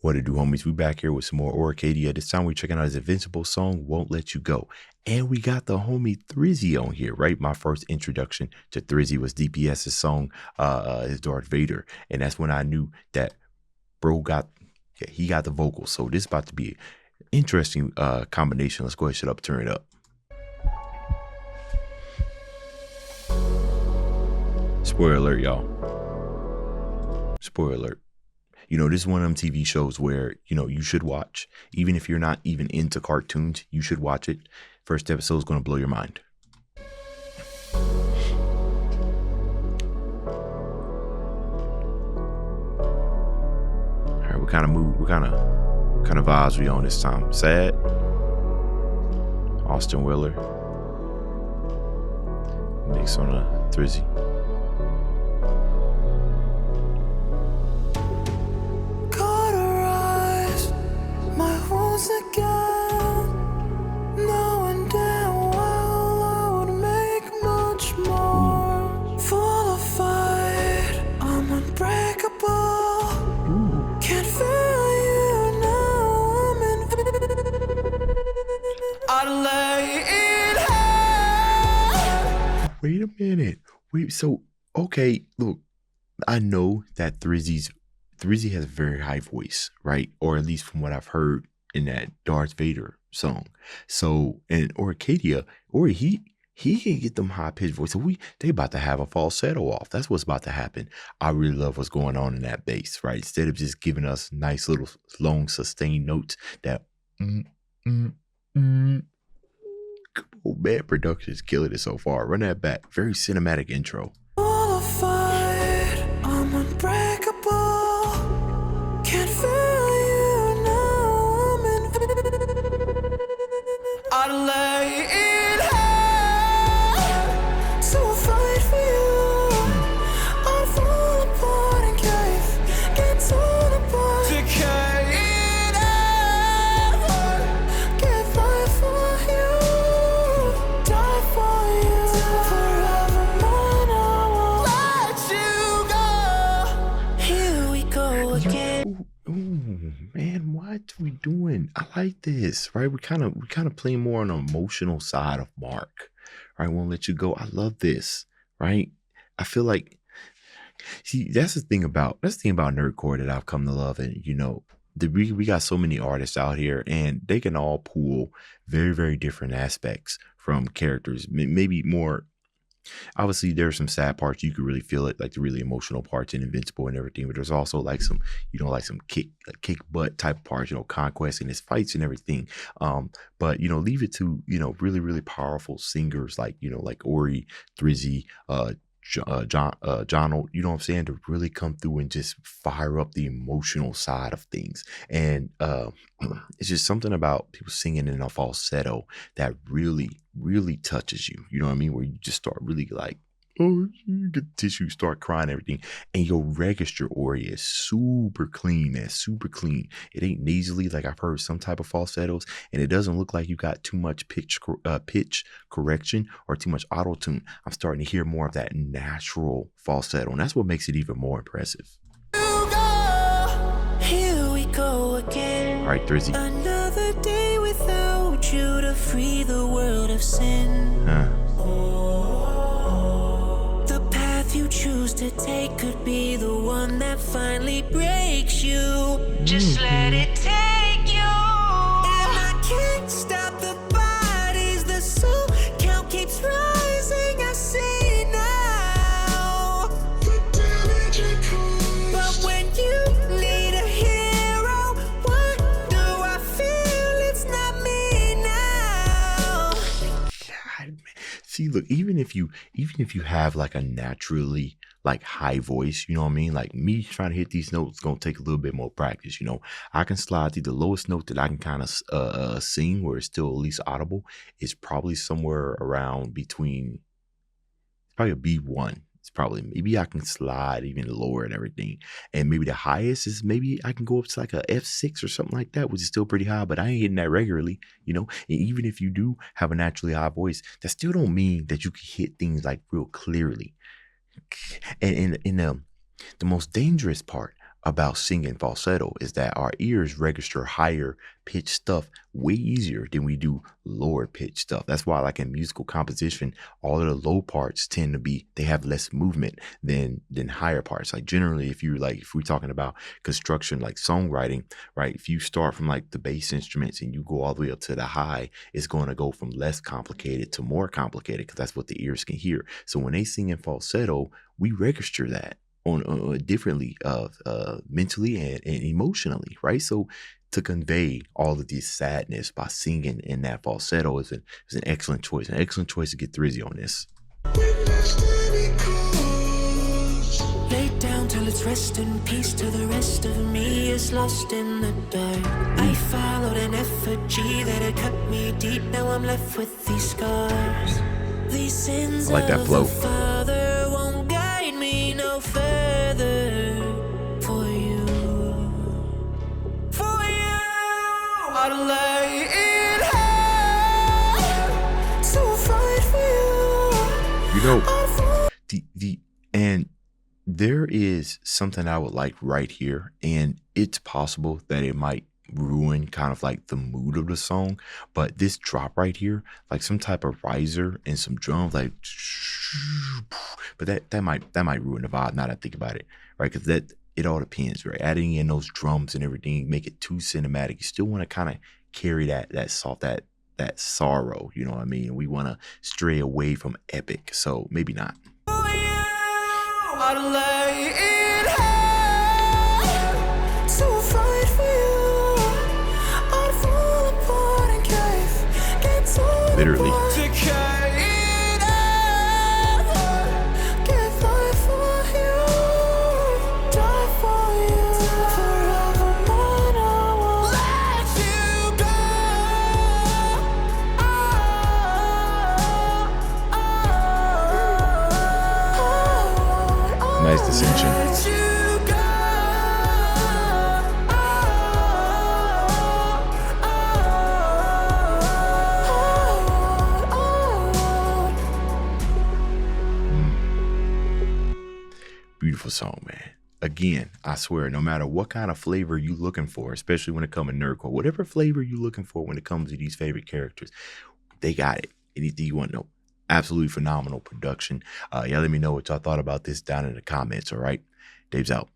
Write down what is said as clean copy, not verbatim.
What it do, homies? We back here with some more Oricadia. This time we're checking out his Invincible song, Won't Let You Go. And we got the homie Thrizzy on here, right? My first introduction to Thrizzy was DPS's song, his Darth Vader. And that's when I knew that bro he got the vocals. So this is about to be an interesting combination. Let's go ahead and turn it up. Spoiler alert, y'all. Spoiler alert. You know, this is one of them TV shows where, you know, you should watch. Even if you're not even into cartoons, you should watch it. First episode is going to blow your mind. All right, what kind of mood, what kind of vibes we on this time? Sad? Austin Willer. Mix on a Thrizzy. Wait a minute. Wait, so, okay, look, I know that Thrizzy has a very high voice, right? Or at least from what I've heard in that Darth Vader song. So, in Oricadia, he can get them high-pitched voices. So they about to have a falsetto off. That's what's about to happen. I really love what's going on in that bass, right? Instead of just giving us nice little long sustained notes that Oh, man, production is killing it so far. Run that back. Very cinematic intro. Qualified, I'm unbreakable. Can't feel you now. I'd lay in hell, so I'll fight for you. I'll fall apart and cave, get torn apart, decay in ever. Get right for you. Man, what we doing? I like this, right? We kind of playing more on the emotional side of Mark, right? Won't let you go. I love this, right? I feel like, see, that's the thing about nerdcore that I've come to love, and you know, we got so many artists out here, and they can all pull very, very different aspects from characters. Maybe more. Obviously, there's some sad parts. You could really feel it, like the really emotional parts in Invincible and everything. But there's also like some, you know, like some kick butt type of parts, you know, conquest and his fights and everything. But you know, leave it to, you know, really, really powerful singers like, you know, like Ori, Thrizzy, John, you know what I'm saying, to really come through and just fire up the emotional side of things. And it's just something about people singing in a falsetto that really, really touches you. You know what I mean? Where you just start really like, oh, you get the tissue, start crying, everything. And your register, Ori, is super clean, man, super clean. It ain't nasally like I've heard some type of falsettos, and it doesn't look like you got too much pitch correction or too much auto tune. I'm starting to hear more of that natural falsetto, and that's what makes it even more impressive. Here we go again. All right, Thrizzy. Another day without you to free the world of sin. The path you choose to take could be the one that finally breaks you. Just let it take you. And I can't stop the bodies, the soul count keeps rising. I see now the damage it caused. But when you need a hero, what do I feel? It's not me now. God, man. See, look, even if you have like a naturally like high voice, you know what I mean? Like me trying to hit these notes is gonna take a little bit more practice. You know, I can slide through the lowest note that I can kind of sing where it's still at least audible is probably somewhere around between probably a B1. It's probably, maybe I can slide even lower and everything. And maybe the highest is maybe I can go up to like a F6 or something like that, which is still pretty high, but I ain't hitting that regularly, you know? And even if you do have a naturally high voice, that still don't mean that you can hit things like real clearly. And in the most dangerous part about singing falsetto is that our ears register higher pitch stuff way easier than we do lower pitch stuff. That's why, like in musical composition, all of the low parts tend to be, they have less movement than higher parts. Like generally, if we're talking about construction, like songwriting, right? If you start from like the bass instruments and you go all the way up to the high, it's going to go from less complicated to more complicated because that's what the ears can hear. So when they sing in falsetto, we register that on differently mentally and emotionally, right? So to convey all of this sadness by singing in that falsetto is an excellent choice, to get Thrizzy on this. Lay down till it's rest in peace, till the rest of me is lost in the dark. I followed an effigy that had cut me deep. Now I'm left with these scars. These sins I like that flow. of the Father won't guide me no further. For you, I'd lay in hell to fight for you. You know, and there is something I would like right here, and it's possible that it might ruin kind of like the mood of the song, but this drop right here, like some type of riser and some drums, like, but that might ruin the vibe. Now that I think about it, right? Because it all depends, right? Adding in those drums and everything, make it too cinematic. You still want to kind of carry that soft, that sorrow, you know what I mean? We want to stray away from epic, so maybe not. I'd lay in hell to fight for you. I'd fall apart and cave, get torn Literally. apart. Decay in ever, give life for you, die for you. Forever mine, I won't let you go. Nice distinction. Beautiful song, man. Again, I swear, no matter what kind of flavor you looking for, especially when it comes to nerdcore, whatever flavor you looking for when it comes to these favorite characters, they got it. Anything you want to know. Absolutely phenomenal production. Y'all let me know what y'all thought about this down in the comments, all right? Dave's out.